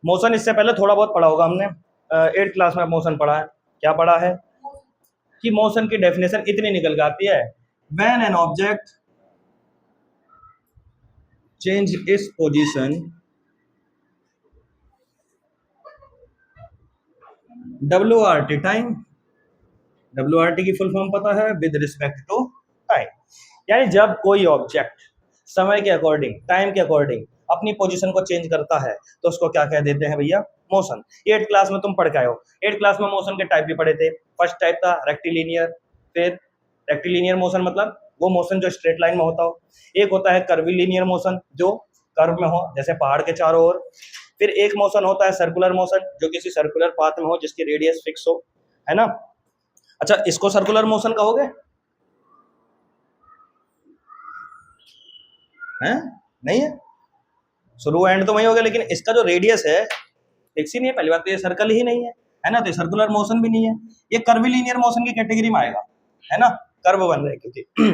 Motion इससे पहले थोड़ा बहुत पढ़ा होगा हमने, 8th क्लास में मोशन पढ़ा है। क्या पढ़ा है कि मोशन की डेफिनेशन इतनी निकल के आती है, when an object change its position WRT time, WRT की फुल फॉर्म पता है, विद रिस्पेक्ट टू टाइम। यानी जब कोई ऑब्जेक्ट समय के अकॉर्डिंग, टाइम के अकॉर्डिंग अपनी पोजीशन को चेंज करता है तो उसको क्या कह देते हैं भैया, मोशन। 8th क्लास में तुम पढ़ के आए हो। 8th क्लास में मोशन के टाइप भी पढ़े थे। फर्स्ट टाइप था रेक्टिलिनियर, फिर रेक्टिलिनियर मोशन मतलब वो मोशन जो स्ट्रेट लाइन में होता हो। एक होता है कर्विलिनियर मोशन जो कर्व में हो, जैसे पहाड़ के चारों ओर। फिर एक मोशन होता है सर्कुलर मोशन जो किसी सर्कुलर पाथ में हो, जिसकी रेडियस फिक्स हो, है ना। अच्छा, इसको सर्कुलर मोशन कहोगे? हैं? नहीं है, शुरू एंड तो वही हो गया, लेकिन इसका जो रेडियस है फिक्स ही नहीं है। पहली बात तो ये सर्कल ही नहीं है ना, तो सर्कुलर मोशन भी नहीं है। ये कर्विलिनियर मोशन की कैटेगरी में आएगा, है ना, कर्व बन रहे क्योंकि।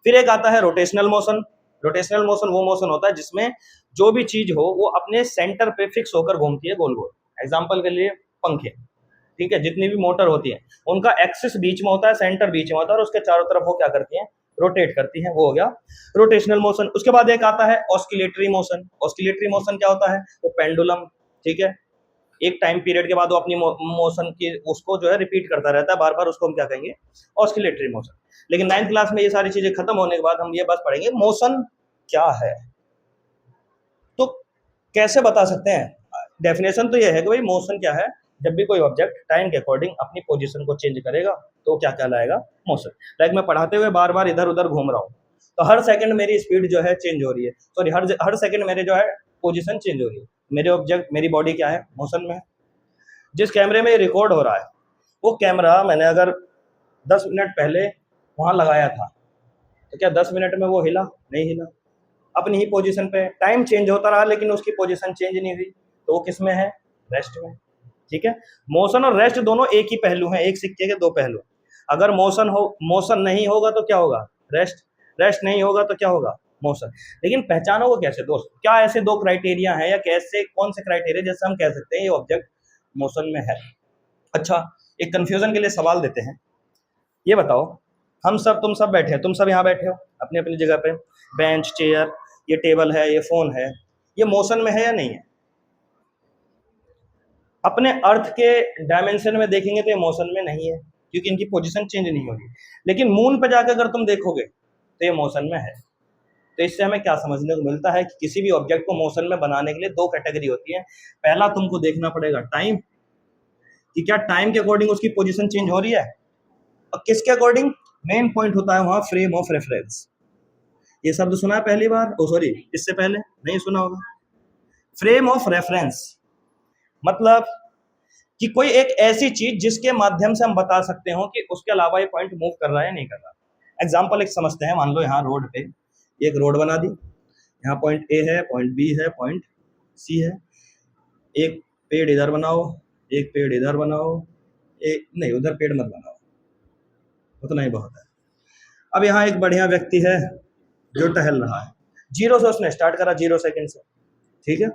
फिर एक आता है रोटेशनल मोशन। रोटेशनल मोशन वो मोशन होता है जिसमें जो भी चीज हो वो अपने सेंटर पे फिक्स होकर घूमती है गोल गोल। एग्जाम्पल के लिए पंखे, ठीक है, जितनी भी मोटर होती है उनका एक्सिस बीच में होता है, सेंटर बीच में होता है, और उसके चारों तरफ वो क्या करती है, रोटेट करती है। वो हो गया रोटेशनल मोशन। उसके बाद एक आता है ऑस्किलेटरी मोशन। ऑस्किलेटरी मोशन क्या होता है, वो पेंडुलम, ठीक है, एक टाइम पीरियड के बाद वो अपनी मोशन की उसको जो है रिपीट करता रहता है बार बार, उसको हम क्या कहेंगे, ऑस्किलेटरी मोशन। लेकिन 9th क्लास में ये सारी चीजें खत्म होने के बाद हम ये बस पढ़ेंगे मोशन क्या है। तो कैसे बता सकते हैं, डेफिनेशन तो ये है कि भाई मोशन क्या है, जब भी कोई ऑब्जेक्ट टाइम के अकॉर्डिंग अपनी पोजीशन को चेंज करेगा तो क्या कहलाएगा, मोशन। लाइक मैं पढ़ाते हुए बार बार इधर उधर घूम रहा हूँ तो हर सेकंड मेरी स्पीड जो है चेंज हो रही है, सॉरी हर सेकंड मेरे जो है पोजीशन चेंज हो रही है। मेरे ऑब्जेक्ट, मेरी बॉडी क्या है, मोशन में है। जिस कैमरे में रिकॉर्ड हो रहा है वो कैमरा मैंने अगर 10 मिनट पहले वहां लगाया था तो क्या 10 मिनट में वो हिला? नहीं हिला, अपनी ही पोजीशन पे। टाइम चेंज होता रहा लेकिन उसकी पोजीशन चेंज नहीं हुई, तो वो किस में है, रेस्ट में। ठीक है, मोशन और रेस्ट दोनों एक ही पहलू हैं, एक सिक्के के दो पहलू। अगर मोशन नहीं होगा तो क्या होगा, रेस्ट। रेस्ट नहीं होगा तो क्या होगा, मोशन। लेकिन पहचानो वो कैसे दोस्त, क्या ऐसे दो क्राइटेरिया हैं या कैसे कौन से क्राइटेरिया जैसे हम कह सकते हैं ये ऑब्जेक्ट मोशन में है। अच्छा, एक कंफ्यूजन के लिए सवाल देते हैं, ये बताओ, हम सब, तुम सब बैठे हैं, तुम सब यहाँ बैठे हो अपनी अपनी जगह पे, बेंच, चेयर, ये टेबल है, ये फोन है, ये मोशन में है या नहीं है? अपने अर्थ के डायमेंशन में देखेंगे तो ये मोशन में नहीं है क्योंकि इनकी पोजीशन चेंज नहीं होगी। लेकिन मून पे जाकर अगर तुम देखोगे तो ये मोशन में है। तो इससे हमें क्या समझने को मिलता है कि किसी भी ऑब्जेक्ट को मोशन में बनाने के लिए दो कैटेगरी होती है। पहला, तुमको देखना पड़ेगा टाइम, कि क्या टाइम के अकॉर्डिंग उसकी पोजीशन चेंज हो रही है, और किसके अकॉर्डिंग, मेन पॉइंट होता है वहां फ्रेम ऑफ रेफरेंस। ये शब्द सुना है पहली बार, ओ सॉरी इससे पहले नहीं सुना होगा। फ्रेम ऑफ रेफरेंस मतलब कि कोई एक ऐसी चीज जिसके माध्यम से हम बता सकते हो कि उसके अलावा ये पॉइंट मूव कर रहा है या नहीं कर रहा। एग्जाम्पल एक समझते हैं, मान लो यहाँ रोड पे एक रोड बना दी, यहाँ पॉइंट ए है, पॉइंट बी है, पॉइंट सी है। एक पेड़ इधर बनाओ, एक पेड़ इधर बनाओ, एक नहीं उधर पेड़ मत बनाओ, उतना ही बहुत है। अब यहाँ एक बढ़िया व्यक्ति है जो टहल रहा है, 0 से उसने स्टार्ट करा, 0 सेकंड से, ठीक है,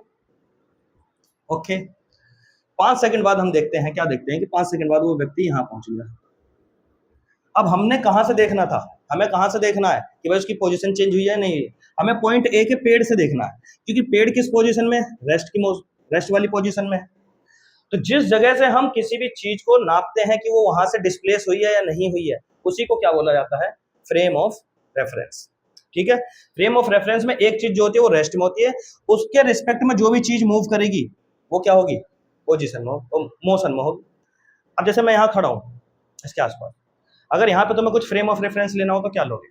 ओके। 5 सेकंड बाद हम देखते हैं, क्या देखते हैं कि 5 सेकंड बाद वो व्यक्ति यहाँ पहुंच गया। अब हमने कहां से देखना था, हमें कहां से देखना है कि भाई उसकी पोजीशन चेंज हुई है नहीं हुई। हमें पॉइंट ए के पेड़ से देखना है, क्योंकि पेड़ किस पोजीशन में, रेस्ट वाली पोजीशन में है। तो जिस जगह से हम किसी भी चीज को नापते हैं कि वो वहां से डिस्प्लेस हुई है या नहीं हुई है, उसी को क्या बोला जाता है, फ्रेम ऑफ रेफरेंस। ठीक है, फ्रेम ऑफ रेफरेंस में एक चीज जो होती है वो रेस्ट में होती है, उसके रिस्पेक्ट में जो भी चीज मूव करेगी वो क्या होगी, पोजीशन में, मोशन में होगी। अब जैसे मैं यहाँ खड़ा हूँ इसके आसपास, अगर यहाँ पे तुम्हें कुछ फ्रेम ऑफ रेफरेंस लेना हो तो क्या लोगे,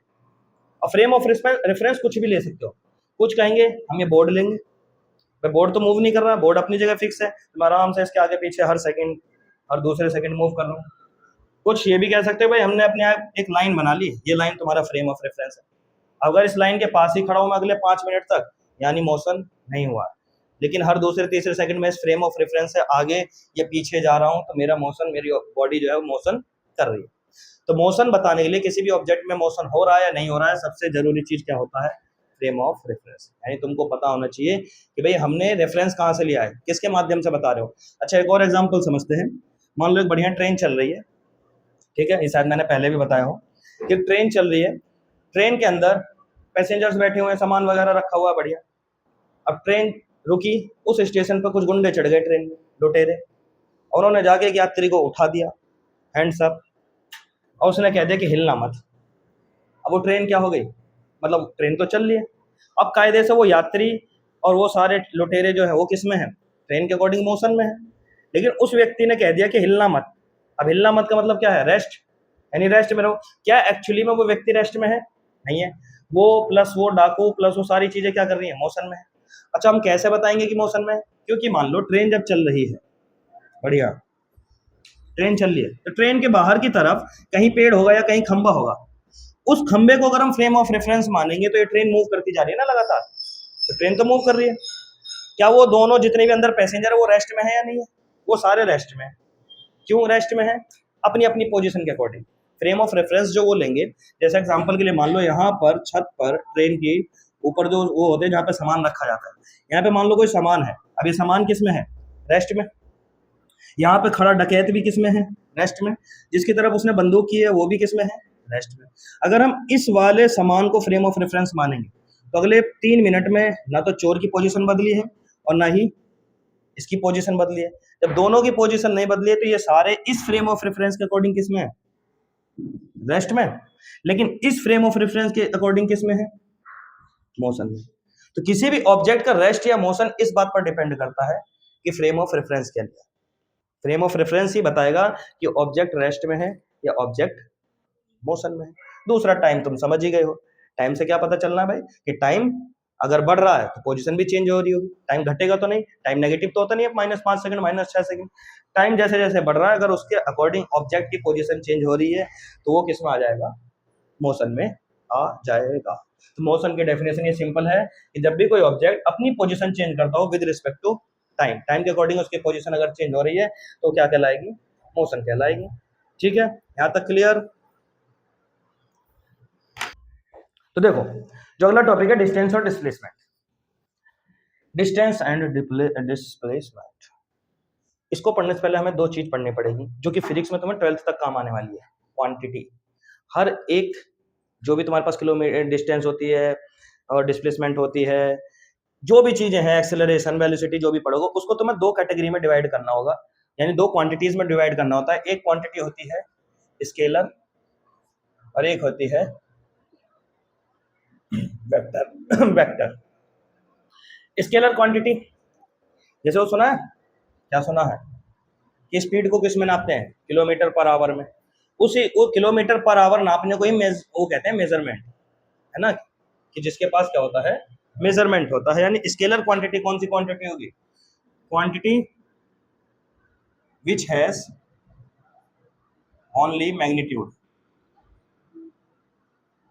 और फ्रेम ऑफ रेफरेंस कुछ भी ले सकते हो। कुछ कहेंगे हम ये बोर्ड लेंगे, भाई बोर्ड तो मूव नहीं कर रहा, बोर्ड अपनी जगह फिक्स है, तो मैं आराम से इसके आगे पीछे हर सेकंड और दूसरे सेकंड मूव कर रहा हूँ। कुछ ये भी कह सकते हो भाई हमने अपने आप एक लाइन बना ली, ये लाइन तुम्हारा फ्रेम ऑफ रेफरेंस है, अगर इस लाइन के पास ही खड़ा हूँ मैं अगले 5 मिनट तक, यानी मोशन नहीं हुआ, लेकिन हर दूसरे तीसरे सेकंड में इस फ्रेम ऑफ रेफरेंस से आगे या पीछे जा रहा हूँ तो मेरा मोशन, मेरी बॉडी जो है वो मोशन कर रही है। तो मोशन बताने के लिए किसी भी ऑब्जेक्ट में मोशन हो रहा है या नहीं हो रहा है, सबसे जरूरी चीज क्या होता है, फ्रेम ऑफ रेफरेंस, यानी तुमको पता होना चाहिए कि भाई हमने रेफरेंस कहाँ से लिया है, किसके माध्यम से बता रहे हो। अच्छा, एक और एग्जांपल समझते हैं। मान लो एक बढ़िया ट्रेन चल रही है, ठीक है, ये शायद मैंने पहले भी बताया हो कि ट्रेन चल रही है, ट्रेन के अंदर पैसेंजर्स बैठे हुए हैं, सामान वगैरह रखा हुआ है बढ़िया। अब ट्रेन रुकी, उस स्टेशन पर कुछ गुंडे चढ़ गए ट्रेन में, लुटेरे, और उन्होंने जाके एक यात्री को उठा दिया, हैंड्स अप, और उसने कह दिया कि हिलना मत। अब वो ट्रेन क्या हो गई, मतलब ट्रेन तो चल रही है, अब कायदे से वो यात्री और वो सारे लुटेरे जो है वो किस में है, ट्रेन के अकॉर्डिंग मोशन में है, लेकिन उस व्यक्ति ने कह दिया कि हिलना मत। अब हिलना मत का मतलब क्या है, रेस्ट, यानी रेस्ट में रहो। क्या एक्चुअली में वो व्यक्ति रेस्ट में है, नहीं है, वो प्लस वो डाकू प्लस वो सारी चीजें क्या कर रही है, मोशन में है। अच्छा, हम कैसे बताएंगे कि मोशन में है, क्योंकि मान लो ट्रेन जब चल रही है, बढ़िया ट्रेन चल रही है, तो ट्रेन के बाहर की तरफ कहीं पेड़ होगा या कहीं खंबा होगा, उस खंबे को अगर हम फ्रेम ऑफ रेफरेंस मानेंगे तो ये ट्रेन मूव करती जा रही है ना लगातार, तो ट्रेन तो मूव कर रही है। क्या वो दोनों जितने भी अंदर पैसेंजर है वो रेस्ट में है या नहीं है, वो सारे रेस्ट में है। क्यों रेस्ट में है, अपनी अपनी पोजीशन के अकॉर्डिंग। फ्रेम ऑफ रेफरेंस जो वो लेंगे, जैसे एग्जांपल के लिए मान लो यहाँ पर छत पर ट्रेन की ऊपर जो वो होते हैं जहाँ पे सामान रखा जाता है, यहाँ पे मान लो कोई सामान है, अब ये सामान किस में है, रेस्ट में। यहाँ पे खड़ा डकैत भी किस में है, रेस्ट में। जिसकी तरफ उसने बंदूक की है वो भी किस में है, रेस्ट में। अगर हम इस वाले सामान को फ्रेम ऑफ रेफरेंस मानेंगे तो अगले 3 मिनट में ना तो चोर की पोजीशन बदली है और ना ही इसकी पोजीशन बदली है। जब दोनों की पोजीशन नहीं बदली है तो ये सारे इस फ्रेम ऑफ रेफरेंस के अकॉर्डिंग किस में है, रेस्ट में। लेकिन इस फ्रेम ऑफ रेफरेंस के अकॉर्डिंग किस में है, मोशन में। तो किसी भी ऑब्जेक्ट का रेस्ट या मोशन इस बात पर डिपेंड करता है कि फ्रेम ऑफ रेफरेंस क्या लिया। फ्रेम ऑफ रेफरेंस ही बताएगा कि ऑब्जेक्ट रेस्ट में है या ऑब्जेक्ट मोशन में है। दूसरा, टाइम तुम समझ ही गए हो, टाइम से क्या पता चलना है भाई कि टाइम अगर बढ़ रहा है तो पोजीशन भी चेंज हो रही होगी, टाइम घटेगा तो नहीं, टाइम नेगेटिव तो होता नहीं है, -5 सेकंड -6 सेकंड। टाइम जैसे जैसे बढ़ रहा है, अगर उसके अकॉर्डिंग ऑब्जेक्ट की पोजीशन चेंज हो रही है तो वो किस में आ जाएगा, मोशन में आ जाएगा। तो मोशन की डेफिनेशन ये सिंपल है कि जब भी कोई ऑब्जेक्ट अपनी पोजीशन चेंज करता हो with respect to time, time के अकॉर्डिंग उसकी पोजीशन अगर चेंज हो रही है तो क्या कहलाएगी, मोशन कहलाएगी। ठीक है, यहाँ तक क्लियर। तो देखो, जो अगला टॉपिक है डिस्टेंस और डिस्प्लेसमेंट। डिस्टेंस एंड डिस्प्लेसमेंट, इसको पढ़ने से पहले हमें दो चीज पढ़नी पड़ेगी जो कि फिजिक्स में तुम्हें 12th तक काम आने वाली है। क्वांटिटी, हर एक जो भी तुम्हारे पास किलोमीटर डिस्टेंस होती है और डिस्प्लेसमेंट होती है, जो भी चीजें हैं, एक्सेलरेशन, वेलोसिटी, जो भी पढ़ोगे उसको तुम्हें दो कैटेगरी में डिवाइड करना होगा, यानी दो क्वांटिटीज में डिवाइड करना होता है। एक क्वांटिटी होती है स्केलर और एक होती है वेक्टर। वेक्टर स्केलर क्वांटिटी, जैसे वो सुना है, क्या सुना है कि स्पीड को किस में नापते हैं, किलोमीटर पर आवर में। उसी वो किलोमीटर पर आवर नापने को ही वो कहते हैं मेजरमेंट, है ना, कि जिसके पास क्या होता है, मेजरमेंट होता है। यानी स्केलर क्वांटिटी कौन सी क्वांटिटी होगी, quantity which has only magnitude,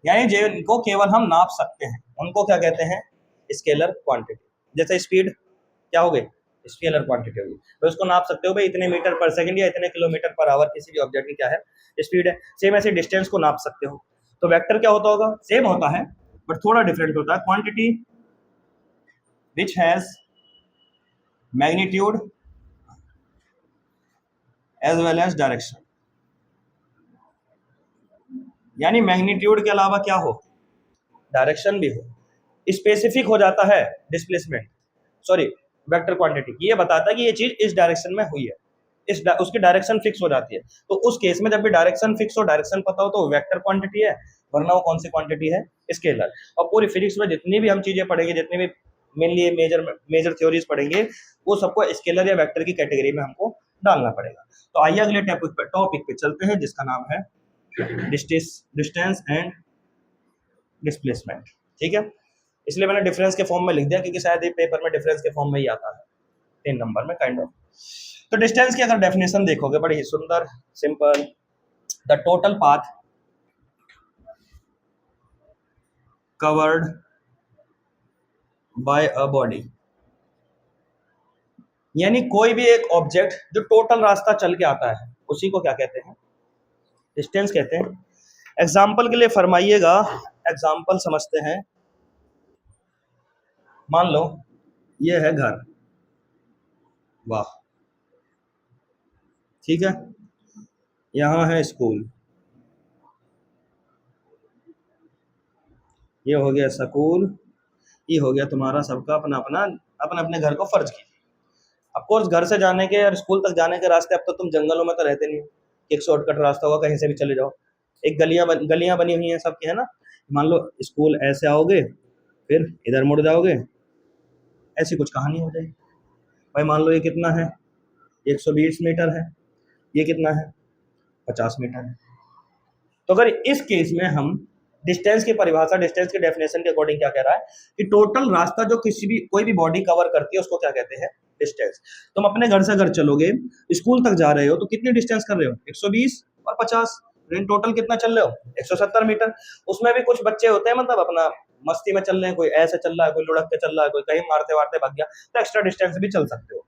यानी जिनको केवल हम नाप सकते हैं उनको क्या कहते हैं, स्केलर क्वांटिटी। जैसे स्पीड क्या हो गई, स्केलर क्वांटिटी होगी, तो उसको नाप सकते हो भाई इतने मीटर पर सेकंड या इतने किलोमीटर पर आवर, किसी भी ऑब्जेक्ट की क्या है, स्पीड है। सेम ऐसे डिस्टेंस को नाप सकते हो। तो वेक्टर क्या होता होगा, सेम होता है बट थोड़ा डिफरेंट होता है, quantity which has magnitude as well as direction, यानी मैग्नीट्यूड के अलावा क्या हो, डायरेक्शन भी हो। स्पेसिफिक हो जाता है डिस्प्लेसमेंट, सॉरी वेक्टर क्वांटिटी, ये बताता है कि ये चीज इस डायरेक्शन में हुई है, उसकी डायरेक्शन फिक्स हो जाती है। तो उस केस में जब भी डायरेक्शन फिक्स हो, डायरेक्शन पता हो, तो वेक्टर क्वांटिटी है, वरना वो कौन सी क्वांटिटी है, स्केलर। और पूरी फिजिक्स में जितनी भी हम चीजें पढ़ेंगे, जितनी भी मेनली मेजर थ्योरीज पढ़ेंगे, वो सबको स्केलर या वेक्टर की कैटेगरी में हमको डालना पड़ेगा। तो आइए अगले टॉपिक पे चलते हैं जिसका नाम है डिस्टेंस एंड डिस्प्लेसमेंट। ठीक है, इसलिए मैंने डिफरेंस के फॉर्म में लिख दिया क्योंकि शायद ये पेपर में डिफरेंस के फॉर्म में ही आता है 3 नंबर में काइंड ऑफ। तो डिस्टेंस की अगर डेफिनेशन देखोगे, बड़ी ही सुंदर, simple, the total path covered by a body, यानी कोई भी एक ऑब्जेक्ट जो टोटल रास्ता चल के आता है उसी को क्या कहते हैं, डिस्टेंस कहते हैं। एग्जाम्पल के लिए फरमाइएगा, एग्जाम्पल समझते हैं। मान लो ये है घर, वाह, ठीक है, यहाँ है स्कूल, ये हो गया स्कूल, ये हो गया तुम्हारा सबका अपना अपना अपने अपने घर को फर्ज कीजिए। ऑफ कोर्स घर से जाने के और स्कूल तक जाने के रास्ते, अब तो तुम जंगलों में तो रहते नहीं, एक शॉर्टकट रास्ता होगा, कहीं से भी चले जाओ, एक गलियां बनी हुई हैं सबकी, है ना। मान लो स्कूल ऐसे आओगे, फिर इधर मुड़ जाओगे, ऐसी कुछ कहानी हो जाएगी। भाई मान लो ये कितना है, 120 मीटर है, ये कितना है, 50 मीटर है। तो अगर इस केस में हम डिस्टेंस की परिभाषा, डिस्टेंस की डेफिनेशन के अकॉर्डिंग क्या कह रहा है कि टोटल रास्ता जो किसी भी कोई भी बॉडी कवर करती है उसको क्या कहते हैं, डिस्टेंस। तुम अपने घर से अगर चलोगे, स्कूल तक जा रहे हो, तो कितनी डिस्टेंस कर रहे हो, 120 और 50, टोटल कितना चल रहे हो, 170 मीटर। उसमें भी कुछ बच्चे होते हैं मतलब अपना मस्ती में चल रहे हैं, कोई ऐसे चल रहा है, कोई लुढ़क के चल रहा है, कोई कहीं मारते मारते भाग गया, तो एक्स्ट्रा डिस्टेंस भी चल सकते हो,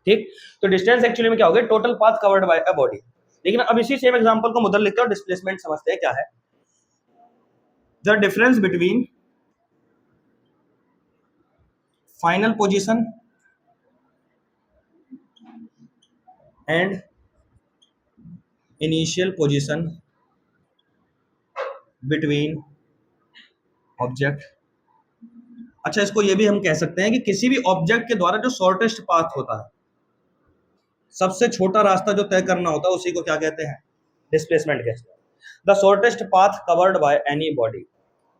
ठीक। तो डिस्टेंस एक्चुअली में क्या हो गया, total path covered by a body. लेकिन अब इसी सेम एग्जांपल को मुद्दल लिखते हैं और डिस्प्लेसमेंट समझते हैं क्या है। The difference between final position and initial position between object. अच्छा, इसको ये भी हम कह सकते हैं कि किसी भी ऑब्जेक्ट के द्वारा जो शॉर्टेस्ट पाथ होता है, सबसे छोटा रास्ता जो तय करना होता है, उसी को क्या कहते हैं, डिस्प्लेसमेंट कहते हैं। The shortest path covered by any body,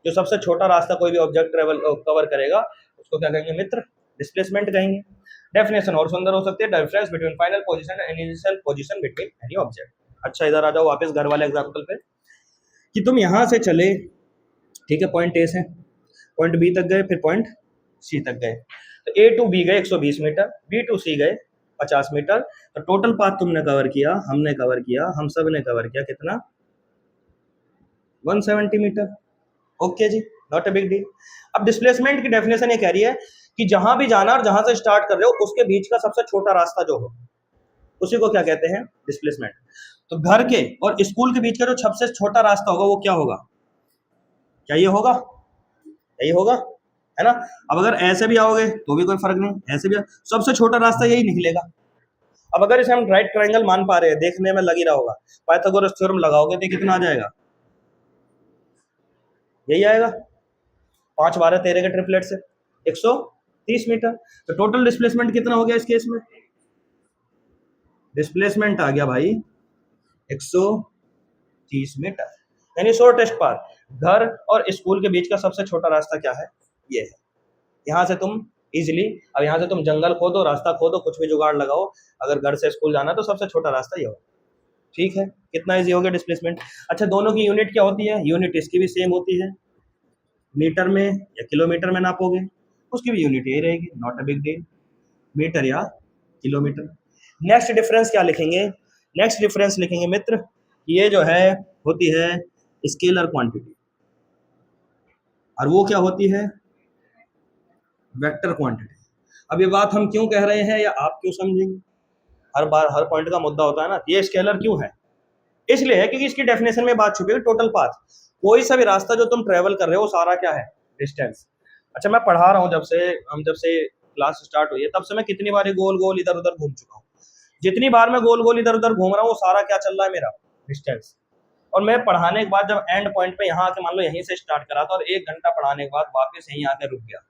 जो सबसे छोटा रास्ता कोई भी ऑब्जेक्ट ट्रेवल कवर करेगा उसको क्या कहेंगे मित्र, डिस्प्लेसमेंट कहेंगे। डेफिनेशन और सुंदर हो सकती है, difference between final position and initial position between any object. अच्छा, इधर आ जाओ वापस घर वाले एग्जांपल पे, कि तुम यहां से चले, ठीक है, पॉइंट ए से पॉइंट बी तक गए, फिर पॉइंट सी तक गए, तो ए टू बी गए 120 मीटर, बी टू सी गए 50 मीटर, तो टोटल पाथ तुमने कवर किया, हमने कवर किया, हम सब ने कवर किया कितना, 170 मीटर। ओके जी, नॉट अ बिग डील। अब डिस्प्लेसमेंट की डेफिनेशन ये कह रही है कि जहां भी जाना और जहां से स्टार्ट कर रहे हो उसके बीच का सबसे छोटा रास्ता जो हो, उसी को क्या कहते हैं, डिस्प्लेसमेंट। तो घर के और स्कूल के बीच का जो सबसे छोटा रास्ता होगा वो क्या होगा, क्या ये होगा, यही होगा, है ना। अब अगर ऐसे भी आओगे तो भी कोई फर्क नहीं, ऐसे भी सबसे छोटा रास्ता यही निकलेगा। अब अगर इसे हम राइट ट्रायंगल मान पा रहे हैं, देखने में लग ही रहा होगा, पाइथागोरस थ्योरम लगाओगे तो कितना आ जाएगा, यही आएगा, 5 12 13 के ट्रिपलेट से 130 मीटर। तो टोटल डिस्प्लेसमेंट कितना हो गया इस केस में, डिस्प्लेसमेंट आ गया भाई 130 मीटर, यानी शॉर्टेस्ट पाथ घर और स्कूल के बीच का सबसे छोटा रास्ता क्या है, ये है। यहाँ से तुम इजिली, अब यहाँ से तुम जंगल खोदो, रास्ता खोदो, कुछ भी जुगाड़ लगाओ, अगर घर से स्कूल जाना तो सबसे छोटा रास्ता ये होगा, ठीक है। कितना इजी हो गया डिस्प्लेसमेंट। अच्छा, दोनों की यूनिट क्या होती है, यूनिट इसकी भी सेम होती है, मीटर में या किलोमीटर में नापोगे उसकी भी यूनिट यही रहेगी, not a big deal, metre या किलोमीटर। नेक्स्ट डिफरेंस क्या लिखेंगे, नेक्स्ट डिफरेंस लिखेंगे मित्र, ये जो है होती है स्केलर क्वांटिटी, और वो क्या होती है, वेक्टर क्वांटिटी। अब ये बात हम क्यों कह रहे हैं या आप क्यों समझेंगे, हर बार हर पॉइंट का मुद्दा होता है ना, ये स्केलर क्यों है, इसलिए है क्योंकि इसकी डेफिनेशन में बात छुपी है, टोटल पाथ, कोई सा भी रास्ता जो तुम ट्रेवल कर रहे हो वो सारा क्या है, डिस्टेंस। अच्छा, मैं पढ़ा रहा हूँ जब से क्लास स्टार्ट हुई है तब से मैं कितनी बार गोल गोल इधर उधर घूम चुका हूँ, जितनी बार मैं गोल गोल इधर उधर घूम रहा हूँ वो सारा क्या चल रहा है मेरा, डिस्टेंस। और मैं पढ़ाने के बाद जब एंड पॉइंट पे यहाँ आके मान लो यहीं से स्टार्ट करा था और 1 घंटा पढ़ाने के बाद वापस यहीं आके रुक गया,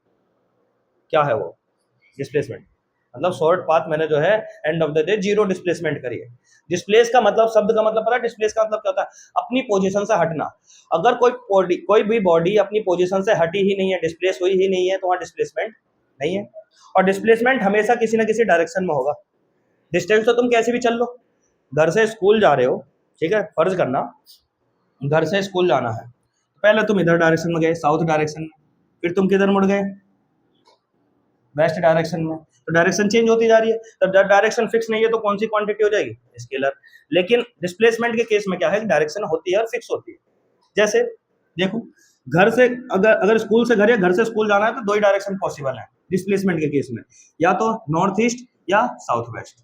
क्या है वो, डिस्प्लेसमेंट। मतलब शॉर्ट पाथ मैंने जो है end of the day zero displacement करी है। डिस्प्लेस का मतलब, शब्द का मतलब पता है, डिस्प्लेस का मतलब क्या होता है, अपनी पोजीशन से हटना। अगर कोई भी बॉडी अपनी पोजीशन से हटी ही नहीं है, डिस्प्लेस हुई ही नहीं है, तो वहाँ डिस्प्लेसमेंट नहीं है। और डिस्प्लेसमेंट हमेशा किसी ना किसी डायरेक्शन में होगा। डिस्टेंस तो तुम कैसे भी चल लो, घर से स्कूल जा रहे हो, ठीक है, फर्ज करना घर से स्कूल जाना है, पहले तुम इधर डायरेक्शन में गए, साउथ डायरेक्शन में, फिर तुम किधर मुड़ गए, वेस्ट डायरेक्शन में, तो डायरेक्शन चेंज होती जा रही है। तो जब डायरेक्शन फिक्स नहीं है तो कौन सी क्वांटिटी हो जाएगी, स्केलर। लेकिन डिस्प्लेसमेंट के केस में क्या है, डायरेक्शन होती है और फिक्स होती है। जैसे देखो, घर से अगर स्कूल से घर या घर से स्कूल जाना है तो 2 ही डायरेक्शन पॉसिबल है डिस्प्लेसमेंट के केस में, या तो नॉर्थ ईस्ट या साउथ वेस्ट।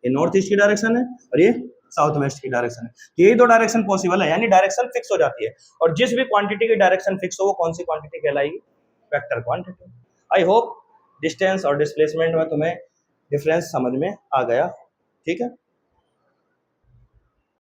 ये नॉर्थ ईस्ट की डायरेक्शन है और ये साउथ वेस्ट की डायरेक्शन है, यही 2 डायरेक्शन पॉसिबल है, यानी डायरेक्शन फिक्स हो जाती है। और जिस भी क्वांटिटी की डायरेक्शन फिक्स हो वो कौन सी क्वांटिटी कहलाएगी, vector quantity. I hope distance और डिस्प्लेसमेंट में तुम्हें डिफरेंस समझ में आ गया। ठीक है।